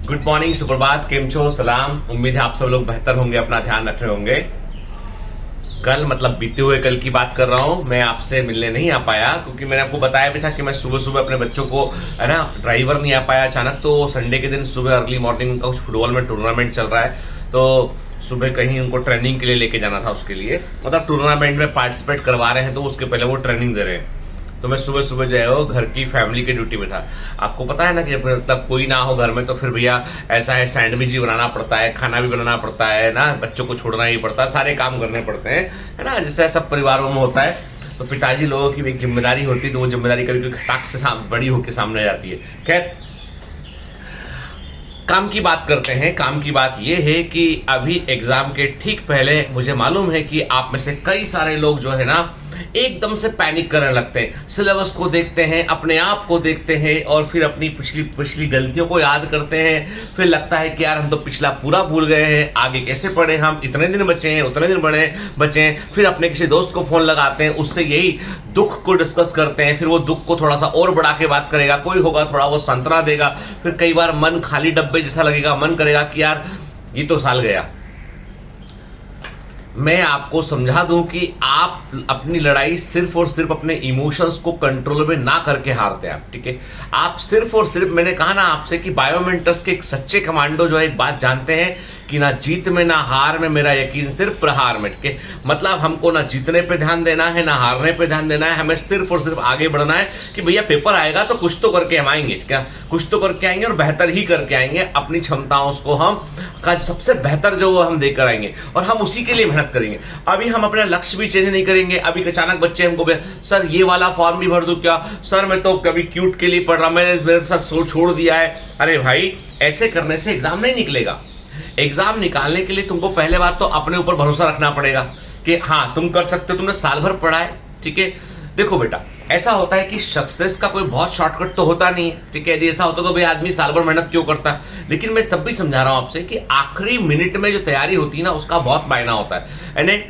Good morning, सुप्रभात, केम छो, सलाम। उम्मीद है आप सब लोग बेहतर होंगे, अपना ध्यान रख रहे होंगे। कल मतलब बीते हुए कल की बात कर रहा हूँ, मैं आपसे मिलने नहीं आ पाया क्योंकि मैंने आपको बताया भी था कि मैं सुबह सुबह अपने बच्चों को है ना ड्राइवर नहीं आ पाया अचानक। तो संडे के दिन सुबह अर्ली मॉर्निंग का कुछ फुटबॉल में टूर्नामेंट चल रहा है, तो सुबह कहीं उनको ट्रेनिंग के लिए लेके जाना था। उसके लिए मतलब टूर्नामेंट में पार्टिसिपेट करवा रहे हैं, तो उसके पहले वो ट्रेनिंग दे रहे हैं। तो मैं सुबह सुबह जो है वो घर की फैमिली की ड्यूटी में था। आपको पता है ना कि तब कोई ना हो घर में तो फिर भैया ऐसा है, सैंडविच भी बनाना पड़ता है, खाना भी बनाना पड़ता है ना, बच्चों को छोड़ना ही पड़ता है, सारे काम करने पड़ते हैं, है ना, जैसे सब परिवारों में होता है। तो पिताजी लोगों की एक जिम्मेदारी होती है, तो वो जिम्मेदारी कभी कभी खटाक से बड़ी होकर सामने आ जाती है। खैर, काम की बात करते हैं। काम की बात यह है कि अभी एग्जाम के ठीक पहले मुझे मालूम है कि आप में से कई सारे लोग जो है ना एकदम से पैनिक करने लगते हैं, सिलेबस को देखते हैं, अपने आप को देखते हैं और फिर अपनी पिछली गलतियों को याद करते हैं। फिर लगता है कि यार हम तो पिछला पूरा भूल गए हैं, आगे कैसे पढ़े, हम इतने दिन बचे हैं, उतने दिन बचे हैं। फिर अपने किसी दोस्त को फोन लगाते हैं, उससे यही दुख को डिस्कस करते हैं। फिर वो दुख को थोड़ा सा और बढ़ा के बात करेगा, कोई होगा थोड़ा वो संतरा देगा। फिर कई बार मन खाली डब्बे जैसा लगेगा, मन करेगा कि यार ये तो साल गया। मैं आपको समझा दूं कि आप अपनी लड़ाई सिर्फ और सिर्फ अपने इमोशंस को कंट्रोल में ना करके हारते हैं आप, ठीक है। आप सिर्फ और सिर्फ, मैंने कहा ना आपसे कि बायोमेंटर्स के एक सच्चे कमांडो जो है एक बात जानते हैं कि ना जीत में ना हार में मेरा यकीन, सिर्फ प्रहार में, ठीक है। मतलब हमको ना जीतने पे ध्यान देना है ना हारने पे ध्यान देना है, हमें सिर्फ और सिर्फ आगे बढ़ना है कि भैया पेपर आएगा तो कुछ तो करके हम आएंगे, ठीक है, कुछ तो करके आएंगे और बेहतर ही करके आएंगे। अपनी क्षमताओं को हम का सबसे बेहतर जो वो हम देकर आएंगे और हम उसी के लिए मेहनत करेंगे। अभी हम अपना लक्ष्य भी चेंज नहीं करेंगे। अभी अचानक बच्चे हमको सर ये वाला फॉर्म भी भर दूं क्या, सर मैं तो कभी क्यूट के लिए पढ़ रहा, मैंने मेरे साथ छोड़ दिया है। अरे भाई, ऐसे करने से एग्जाम नहीं निकलेगा। एग्जाम निकालने के लिए तुमको पहले बात तो अपने ऊपर भरोसा रखना पड़ेगा कि हाँ तुम कर सकते हो, तुमने साल भर पढ़ा है, ठीक है। देखो बेटा, ऐसा होता है कि सक्सेस का कोई बहुत शॉर्टकट तो होता नहीं है, ठीक है। यदि ऐसा होता तो भाई आदमी साल भर मेहनत क्यों करता। लेकिन मैं तब भी समझा रहा हूं आपसे कि आखिरी मिनट में जो तैयारी होती है ना, उसका बहुत मायना होता है। यानी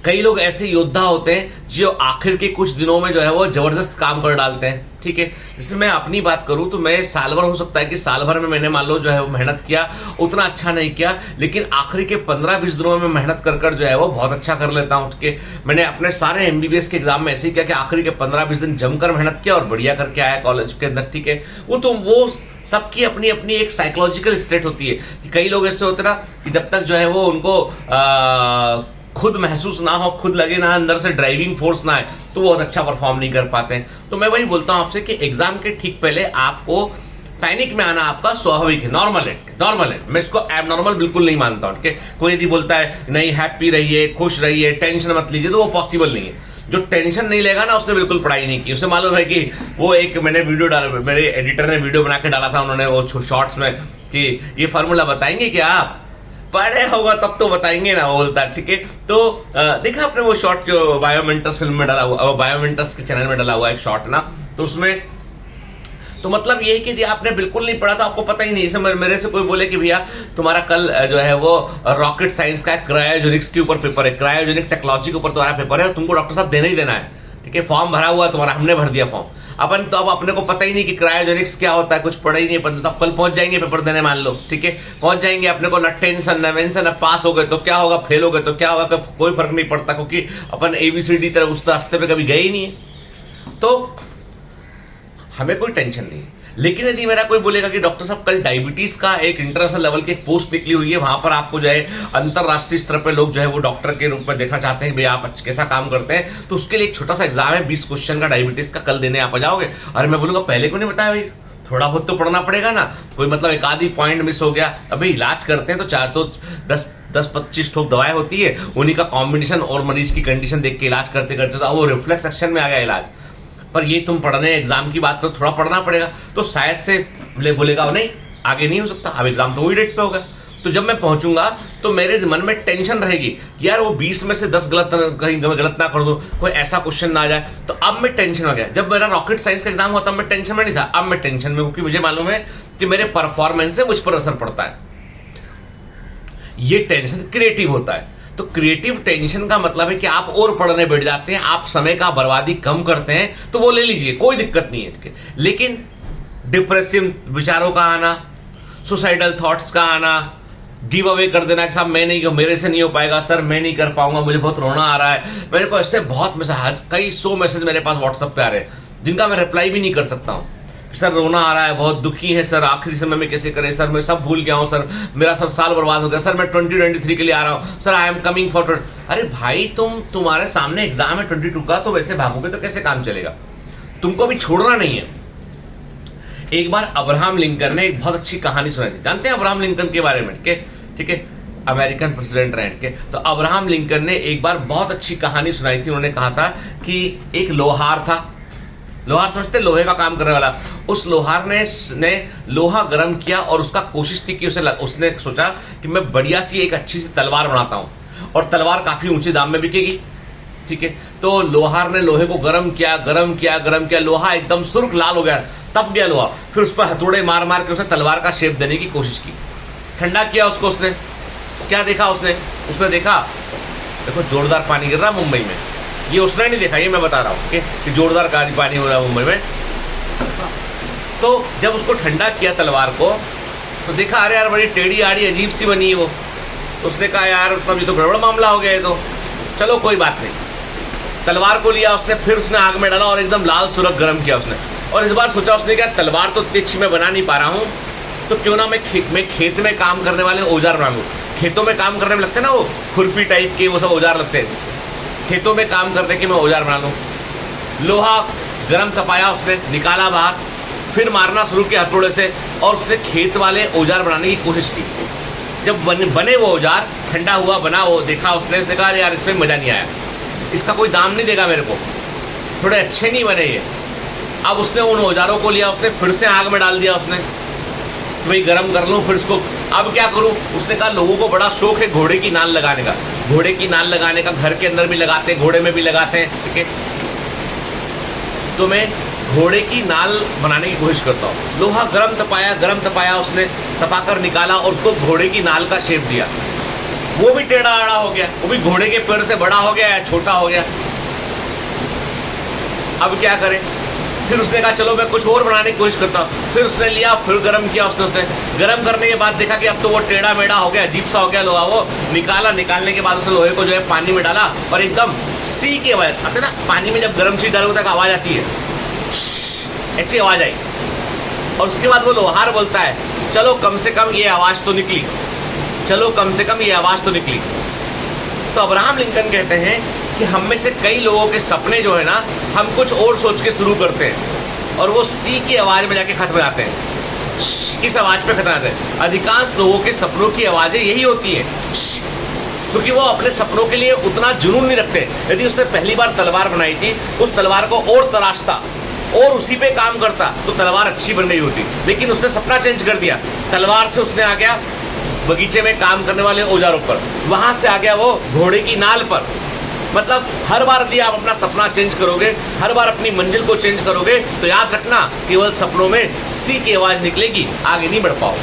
कई लोग ऐसे योद्धा होते हैं जो आखिर के कुछ दिनों में जो है वो जबरदस्त काम कर डालते हैं, ठीक है। जैसे मैं अपनी बात करूं तो मैं साल भर, हो सकता है कि साल भर में मैंने मान लो जो है वो मेहनत किया, उतना अच्छा नहीं किया, लेकिन आखिरी के 15-20 दिनों में मेहनत कर जो है वो बहुत अच्छा कर लेता हूं, ठीक है। मैंने अपने सारे MBBS के एग्जाम में ऐसे ही किया कि आखिरी के 15-20 दिन जमकर मेहनत किया और बढ़िया करके आया कॉलेज के अंदर, ठीक है। वो सबकी अपनी अपनी एक साइकोलॉजिकल स्टेट होती है कि कई लोग ऐसे होते ना कि जब तक जो है वो उनको खुद महसूस ना हो, खुद लगे ना अंदर से ड्राइविंग फोर्स ना है, तो वो बहुत अच्छा परफॉर्म नहीं कर पाते हैं। तो मैं वही बोलता हूं आपसे कि एग्जाम के ठीक पहले आपको पैनिक में आना आपका स्वाभाविक है, नॉर्मल है। मैं इसको एबनॉर्मल बिल्कुल नहीं मानता हूं, ठीक है। कोई यदि बोलता है नहीं हैप्पी रहिए, खुश रहिए, टेंशन मत लीजिए, तो वो पॉसिबल नहीं है। जो टेंशन नहीं लेगा ना, उसने बिल्कुल पढ़ाई नहीं की। उसे मालूम है कि वो एक मैंने वीडियो डाला, मेरे एडिटर ने वीडियो बना के डाला था, उन्होंने वो शॉर्ट्स में कि ये फार्मूला बताएंगे क्या आप, पढ़े होगा तब तो बताएंगे ना, वो बोलता है, ठीक है। तो देखा आपने वो शॉर्ट जो बायोमेंटर्स फिल्म में डाला हुआ, बायोमेंटर्स के चैनल में डाला हुआ एक शॉर्ट ना, तो उसमें तो मतलब ये है कि यदि आपने बिल्कुल नहीं पढ़ा था, आपको पता ही नहीं। जैसे मेरे से कोई बोले कि भैया तुम्हारा कल जो है वो रॉकेट साइंस का क्रायोजेनिक्स के ऊपर पेपर है, क्रायोजेनिक टेक्नोलॉजी के ऊपर तुम्हारा पेपर है, तुमको डॉक्टर साहब देना ही देना है, ठीक है। फॉर्म भरा हुआ तुम्हारा, हमने भर दिया फॉर्म। अपन तो अब अपने को पता ही नहीं कि क्रायोजेनिक्स क्या होता है, कुछ पढ़ा ही नहीं अपन तो। कल पहुंच जाएंगे पेपर देने, मान लो, ठीक है, पहुंच जाएंगे, अपने को ना टेंशन ना वेंशन, अब पास हो गए तो क्या होगा, फेल हो गए तो क्या होगा, कोई फर्क नहीं पड़ता, क्योंकि अपन ABCD तरह उस रास्ते पे कभी गए ही नहीं है, तो हमें कोई टेंशन नहीं है। लेकिन यदि मेरा कोई बोलेगा कि डॉक्टर साहब कल डायबिटीज का एक इंटरनेशनल लेवल की एक पोस्ट निकली हुई है, वहां पर आपको जो है अंतरराष्ट्रीय स्तर पे लोग जो है वो डॉक्टर के रूप में देखना चाहते हैं, भैया आप कैसा काम करते हैं, तो उसके लिए एक छोटा सा एग्जाम है 20 क्वेश्चन का डायबिटीज का, कल देने आप जाओगे। अरे मैं बोलूंगा पहले को नहीं बताया भाई, थोड़ा बहुत तो पढ़ना पड़ेगा ना, कोई मतलब एक आधी पॉइंट मिस हो गया। अभी इलाज करते हैं तो चाहे तो 10-25 ठोक दवाएं होती है, उन्हीं का कॉम्बिनेशन और मरीज की कंडीशन देख के इलाज करते करते तो वो रिफ्लेक्स एक्शन में आ गया इलाज। पर ये तुम पढ़ने एग्जाम की बात करो, थोड़ा पढ़ना पड़ेगा, तो शायद से बोलेगा नहीं आगे नहीं हो सकता, अब एग्जाम तो वही डेट पे होगा। तो जब मैं पहुंचूंगा तो मेरे मन में टेंशन रहेगी, यार वो 20 में से 10 कहीं गलत ना कर दूं, कोई ऐसा क्वेश्चन ना आ जाए। तो अब मैं टेंशन हो गया। जब मेरा रॉकेट साइंस का एग्जाम हुआ तब मैं टेंशन में नहीं था, अब मैं टेंशन में, क्योंकि मुझे मालूम है कि मेरे परफॉर्मेंस से मुझ पर असर पड़ता है। ये टेंशन क्रिएटिव होता है। तो क्रिएटिव टेंशन का मतलब है कि आप और पढ़ने बैठ जाते हैं, आप समय का बर्बादी कम करते हैं, तो वो ले लीजिए, कोई दिक्कत नहीं है, ठीक है। लेकिन डिप्रेसिव विचारों का आना, सुसाइडल थॉट्स का आना, गिव अवे कर देना कि साहब मैं नहीं, मेरे से नहीं हो पाएगा सर, मैं नहीं कर पाऊंगा, मुझे बहुत रोना आ रहा है। मेरे को ऐसे बहुत मैसेज, कई 100 मैसेज मेरे पास व्हाट्सएप पे आ रहे हैं जिनका मैं रिप्लाई भी नहीं कर सकता हूँ। सर रोना आ रहा है, बहुत दुखी है सर, आखिरी समय में कैसे करें सर, मैं सब भूल गया हूँ सर, मेरा सब साल बर्बाद हो गया सर, मैं 2023 के लिए आ रहा हूँ sir, I am coming for. अरे भाई तुम्हारे सामने एग्जाम है 22 का, तो वैसे भागोगे तो कैसे काम चलेगा? तुमको अभी छोड़ना नहीं है। एक बार अब्राहम लिंकन ने एक बहुत अच्छी कहानी सुनाई थी, जानते हैं अब्राहम लिंकन के बारे में? ठीक है, अमेरिकन प्रेसिडेंट रहे के। तो अब्राहम लिंकन ने एक बार बहुत अच्छी कहानी सुनाई थी। उन्होंने कहा था कि एक लोहार था, लोहार समझते, लोहे का काम करने वाला। उस लोहार ने लोहा गर्म किया और उसका कोशिश थी कि उसने सोचा कि मैं बढ़िया सी एक अच्छी सी तलवार बनाता हूँ, और तलवार काफी ऊंचे दाम में बिकेगी। ठीक है, तो लोहार ने लोहे को गर्म किया, लोहा एकदम सुर्ख लाल हो गया, तप गया लोहा। फिर उस पर हथौड़े मार मार के उसने तलवार का शेप देने की कोशिश की, ठंडा किया उसको। उसने क्या देखा? उसने देखा, देखो जोरदार पानी गिर रहा मुंबई में। ये उसने नहीं देखा, ये मैं बता रहा हूँ कि जोरदार पानी हो रहा है मुंबई में। तो जब उसको ठंडा किया तलवार को, तो देखा अरे यार बड़ी टेढ़ी आड़ी अजीब सी बनी है वो। उसने कहा यार तब ये तो गड़बड़ मामला हो गया है, तो चलो कोई बात नहीं। तलवार को लिया उसने, फिर उसने आग में डाला और एकदम लाल सुर्ख गर्म किया उसने। और इस बार सोचा उसने क्या, तलवार तो तिरछी में बना नहीं पा रहा हूँ, तो क्यों ना मैं खेत में काम करने वाले औजार बना लूँ। खेतों में काम करने में लगते हैं ना वो खुरपी टाइप के, वो सब औजार लगते हैं, खेतों में काम करने के मैं औजार बना लूँ। लोहा गर्म तपाया उसने, निकाला बाहर, फिर मारना शुरू किया हथौड़े से, और उसने खेत वाले औजार बनाने की कोशिश की। जब बने वो औजार, ठंडा हुआ, बना वो, देखा उसने कहा यार इसमें मज़ा नहीं आया, इसका कोई दाम नहीं देगा मेरे को, थोड़े अच्छे नहीं बने ये। अब उसने उन औजारों को लिया, उसने फिर से आग में डाल दिया उसने, भाई गर्म कर लूँ फिर इसको, अब क्या करूँ? उसने कहा लोगों को बड़ा शौक है घोड़े की नाल लगाने का, घोड़े की नाल लगाने का, घर के अंदर भी लगाते हैं, घोड़े में भी लगाते हैं। ठीक है, तो मैं घोड़े की नाल बनाने की कोशिश करता हूँ। लोहा गर्म तपाया उसने, तपाकर निकाला और उसको घोड़े की नाल का शेप दिया। वो भी टेढ़ा आड़ा हो गया, वो भी घोड़े के पैर से बड़ा हो गया या छोटा हो गया। अब क्या करें? फिर उसने कहा चलो मैं कुछ और बनाने की कोशिश करता हूँ। फिर उसने लिया, फिर गर्म किया उसने गर्म करने के बाद देखा कि अब तो वो टेढ़ा मेढ़ा हो गया, अजीब सा हो गया लोहा। वो निकालने के बाद उसने लोहे को जो है पानी में डाला, और एकदम सी की आवाज आते ना, पानी में जब गर्म चीज डालोगे तक आवाज आती है, ऐसी आवाज आई। और उसके बाद वो लोहार बोलता है चलो कम से कम ये आवाज तो निकली, चलो कम से कम ये आवाज तो निकली। तो अब्राहम लिंकन कहते हैं कि हम में से कई लोगों के सपने जो है ना, हम कुछ और सोच के शुरू करते हैं और वो सी की आवाज में जाके खत्म हो जाते हैं, इस आवाज पे खत्म हो जाते हैं। अधिकांश लोगों के सपनों की आवाजें यही होती हैं, क्योंकि वो अपने सपनों के लिए उतना जुनून नहीं रखते। यदि उसने पहली बार तलवार बनाई थी, उस तलवार को और तराशता और उसी पे काम करता तो तलवार अच्छी बन गई होती, लेकिन उसने सपना चेंज कर दिया। तलवार से उसने आ गया बगीचे में काम करने वाले औजारों पर, वहां से आ गया वो घोड़े की नाल पर। मतलब हर बार यदि आप अपना सपना चेंज करोगे, हर बार अपनी मंजिल को चेंज करोगे, तो याद रखना केवल सपनों में सी की आवाज निकलेगी, आगे नहीं बढ़ पाओ।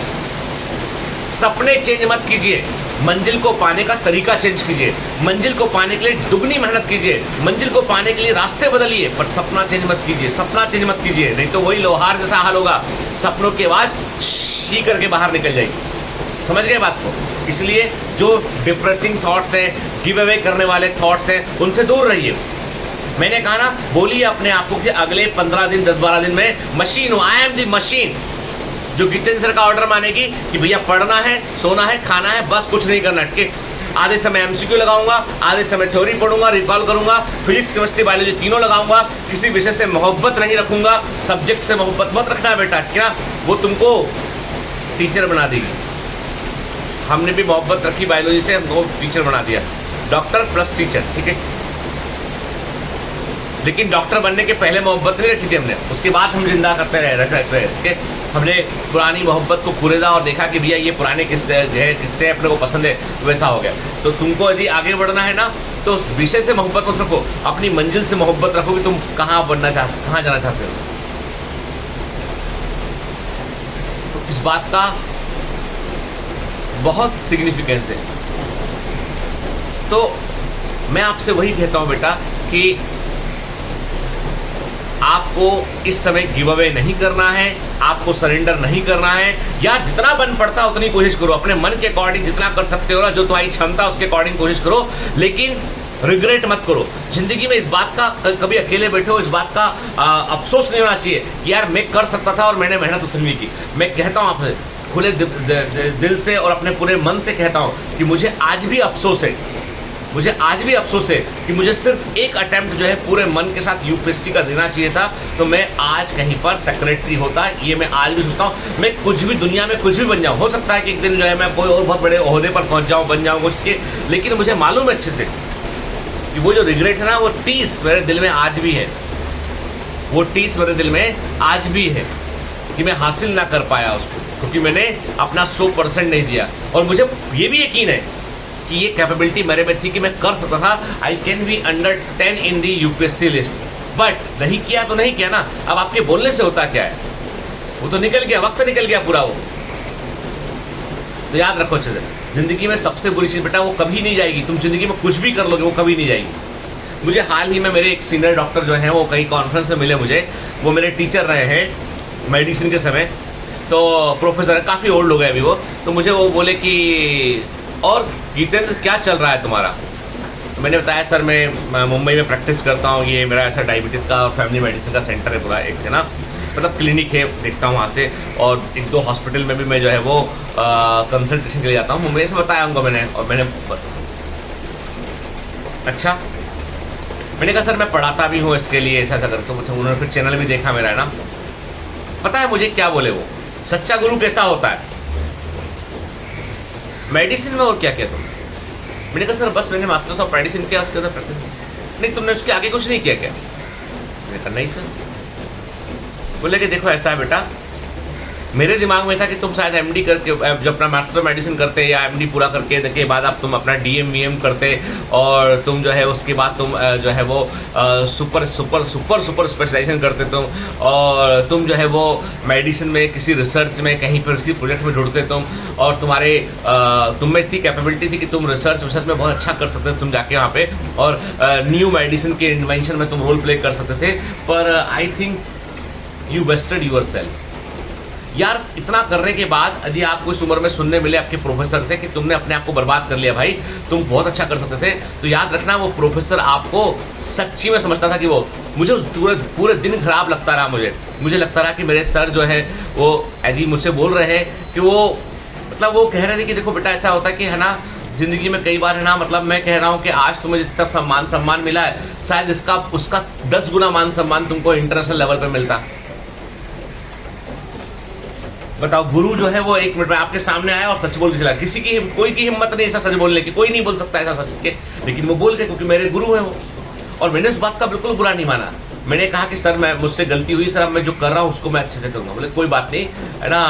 सपने चेंज मत कीजिए, मंजिल को पाने का तरीका चेंज कीजिए। मंजिल को पाने के लिए दुगनी मेहनत कीजिए, मंजिल को पाने के लिए रास्ते बदलिए, पर सपना चेंज मत कीजिए, सपना चेंज मत कीजिए, नहीं तो वही लोहार जैसा हाल होगा, सपनों की आवाज शी करके बाहर निकल जाएगी। समझ गए बात को? इसलिए जो डिप्रेसिंग थॉट्स हैं, गिव अवे करने वाले थॉट्स हैं, उनसे दूर रहिए। मैंने कहा ना, बोलिए अपने आप को कि अगले 15 दिन 10-12 दिन में मशीन हूँ, आई एम द मशीन, जो गितेंद्र सर का ऑर्डर मानेगी कि भैया पढ़ना है, सोना है, खाना है, बस कुछ नहीं करना। ठीक है, आधे समय एमसीक्यू लगाऊंगा, आधे समय थ्योरी पढ़ूंगा, रिकॉल करूंगा, फिजिक्स केमिस्ट्री बायोलॉजी तीनों लगाऊंगा, किसी विषय से मोहब्बत नहीं रखूंगा। सब्जेक्ट से मोहब्बत मत रखना बेटा, क्या वो तुमको टीचर बना देगी। हमने भी मोहब्बत रखी बायोलॉजी से, हमको टीचर बना दिया, डॉक्टर प्लस टीचर। ठीक है, लेकिन डॉक्टर बनने के पहले मोहब्बत नहीं रखी थी हमने, उसके बाद हम जिंदा करते रहे। ठीक है, हमने पुरानी मोहब्बत को कुरेदा और देखा कि भैया ये पुराने किस्से अपने को पसंद है, वैसा हो गया। तो तुमको यदि आगे बढ़ना है ना, तो उस विषय से मोहब्बत मत रखो, अपनी मंजिल से मोहब्बत रखो कि तुम कहाँ बढ़ना चाहते, कहाँ जाना चाहते हो। तो इस बात का बहुत सिग्निफिकेंस है। तो मैं आपसे वही कहता हूं बेटा कि आपको इस समय गिव अवे नहीं करना है, आपको सरेंडर नहीं करना है। यार जितना बन पड़ता है उतनी कोशिश करो, अपने मन के अकॉर्डिंग जितना कर सकते हो ना, जो तुम्हारी क्षमता उसके अकॉर्डिंग कोशिश करो, लेकिन रिग्रेट मत करो। जिंदगी में इस बात का, कभी अकेले बैठे हो, इस बात का अफसोस नहीं होना चाहिए कि यार मैं कर सकता था और मैंने मेहनत उतनी की। मैं कहता हूँ आपसे खुले दिल से और अपने पूरे मन से कहता हूँ कि मुझे आज भी अफसोस है, मुझे आज भी अफसोस है कि मुझे सिर्फ एक अटेम्प्ट जो है पूरे मन के साथ यूपीएससी का देना चाहिए था, तो मैं आज कहीं पर सेक्रेटरी होता। ये मैं आज भी सोचता हूँ, मैं कुछ भी दुनिया में कुछ भी बन जाऊँ, हो सकता है कि एक दिन जो है मैं कोई और बहुत बड़े ओहदे पर पहुँच जाऊँ, बन जाऊँ कुछ के, लेकिन मुझे मालूम है अच्छे से कि वो जो रिग्रेट है ना, वो टीस मेरे दिल में आज भी है, वो टीस मेरे दिल में आज भी है कि मैं हासिल ना कर पाया उसको, क्योंकि मैंने अपना 100% नहीं दिया। और मुझे ये भी यकीन है कि ये कैपेबिलिटी मेरे में थी कि मैं कर सकता था, I can be under 10 in the UPSC list, but नहीं किया तो नहीं किया ना। अब आपके बोलने से होता क्या है, वो तो निकल गया, वक्त निकल गया पूरा वो। तो याद रखो अच्छे से, जिंदगी में सबसे बुरी चीज़ बेटा वो कभी नहीं जाएगी। तुम जिंदगी में कुछ भी कर लोगे वो कभी नहीं जाएगी। मुझे हाल ही में मेरे एक सीनियर डॉक्टर जो हैं वो कई कॉन्फ्रेंस में मिले मुझे, वो मेरे टीचर रहे हैं मेडिसिन के समय, तो प्रोफेसर है, काफ़ी ओल्ड हो गए अभी वो। तो मुझे वो बोले कि और गीतेंद्र क्या चल रहा है तुम्हारा। तो मैंने बताया सर मैं मुंबई में प्रैक्टिस करता हूँ, ये मेरा ऐसा डायबिटीज़ का और फैमिली मेडिसिन का सेंटर है पूरा, एक है ना, मतलब क्लिनिक है, देखता हूँ वहाँ से, और 1-2 हॉस्पिटल में भी मैं जो है वो कंसल्टेशन के लिए जाता हूँ। मुंबई से बताया उनको मैंने, और मैंने अच्छा मैंने कहा सर मैं पढ़ाता भी हूँ इसके लिए, ऐसा ऐसा करके। तो उन्होंने फिर चैनल भी देखा मेरा, है ना। पता है मुझे क्या बोले वो, सच्चा गुरु कैसा होता है मेडिसिन में, और क्या क्या तुम। मैंने कहा सर बस मैंने मास्टर्स ऑफ मेडिसिन किया, उसके अंदर प्रैक्टिस। नहीं तुमने उसके आगे कुछ नहीं किया क्या। मैंने कहा नहीं सर। बोले कि देखो ऐसा है बेटा, मेरे दिमाग में था कि तुम शायद एमडी करके, जब अपना मास्टर ऑफ मेडिसिन करते या एमडी पूरा करके के बाद आप तुम अपना डीएम वीएम करते, और तुम जो है उसके बाद तुम जो है वो super super super super specialization करते तुम, और तुम जो है वो मेडिसिन में किसी रिसर्च में कहीं पर किसी प्रोजेक्ट में जुड़ते तुम, और तुम्हारे तुम में इतनी कैपेबिलिटी थी कि तुम रिसर्च में बहुत अच्छा कर सकते थे तुम जाके वहाँ पे, और न्यू मेडिसिन के इन्वेंशन में तुम रोल प्ले कर सकते थे। पर I think you wasted yourself. यार इतना करने के बाद यदि आपको इस उम्र में सुनने मिले आपके प्रोफेसर से कि तुमने अपने आप को बर्बाद कर लिया भाई, तुम बहुत अच्छा कर सकते थे, तो याद रखना वो प्रोफेसर आपको सच्ची में समझता था कि वो, मुझे पूरे दिन खराब लगता रहा, मुझे लगता रहा कि मेरे सर जो है वो यदि मुझसे बोल रहे हैं कि वो, मतलब वो कह रहे थे कि देखो बेटा ऐसा होता है कि है ना, जिंदगी में कई बार है ना, मतलब मैं कह रहा हूँ कि आज तुम्हें जितना सम्मान मिला है, शायद इसका उसका 10 गुना मान सम्मान तुमको इंटरनेशनल लेवल पर मिलता। बताओ, गुरु जो है वो 1 मिनट में आपके सामने आया और सच बोल के चला। किसी की कोई की हिम्मत नहीं ऐसा सच बोलने की, कोई नहीं बोल सकता ऐसा सच के, लेकिन वो बोल के, क्योंकि मेरे गुरु हैं वो। और मैंने उस बात का बिल्कुल बुरा नहीं माना। मैंने कहा कि सर मैं, मुझसे गलती हुई सर, अब मैं जो कर रहा हूँ उसको मैं अच्छे से करूँगा। बोले कोई बात नहीं, है ना,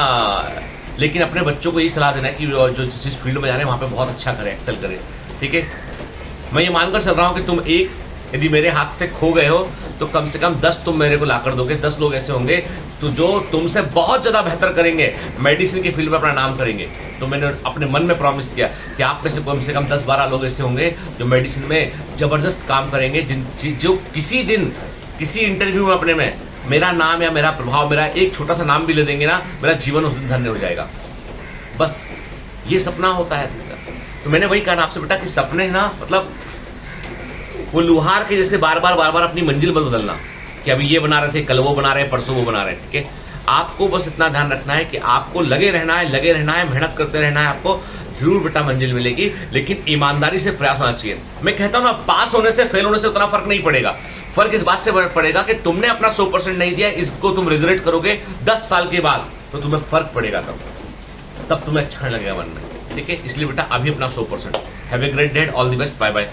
लेकिन अपने बच्चों को यही सलाह देना कि जो जिस फील्ड में जा रहे हैं वहाँ पे बहुत अच्छा करें, एक्सेल करें, ठीक है। मैं ये मानकर चल रहा हूँ कि तुम एक यदि मेरे हाथ से खो गए हो तो कम से कम 10 तुम मेरे को ला कर दोगे। 10 लोग ऐसे होंगे तो जो तुमसे बहुत ज़्यादा बेहतर करेंगे, मेडिसिन की फील्ड में अपना नाम करेंगे। तो मैंने अपने मन में प्रॉमिस किया कि आप में से कम 10-12 लोग ऐसे होंगे जो मेडिसिन में ज़बरदस्त काम करेंगे, जो किसी दिन किसी इंटरव्यू में अपने में मेरा नाम या मेरा प्रभाव, मेरा एक छोटा सा नाम भी ले देंगे ना, मेरा जीवन उस दिन धन्य हो जाएगा। बस ये सपना होता है। तो मैंने वही कहा आपसे बेटा कि सपने ना, मतलब वो लुहार के जैसे बार बार अपनी मंजिल मत बदलना कि अभी ये बना रहे थे, कल वो बना रहे हैं, परसों वो बना रहे हैं, ठीक है। आपको बस इतना ध्यान रखना है कि आपको लगे रहना है, मेहनत करते रहना है। आपको जरूर बेटा मंजिल मिलेगी, लेकिन ईमानदारी से प्रयास होना चाहिए। मैं कहता हूँ ना, पास होने से फेल होने से उतना फर्क नहीं पड़ेगा। फर्क इस बात से पड़ेगा कि तुमने अपना 100% नहीं दिया, इसको तुम रिग्रेट करोगे 10 साल के बाद, तो तुम्हें फर्क पड़ेगा, तब तुम्हें अच्छा लगेगा मन में, ठीक है। इसलिए बेटा अभी अपना 100%। Have a great day, all the best, bye bye.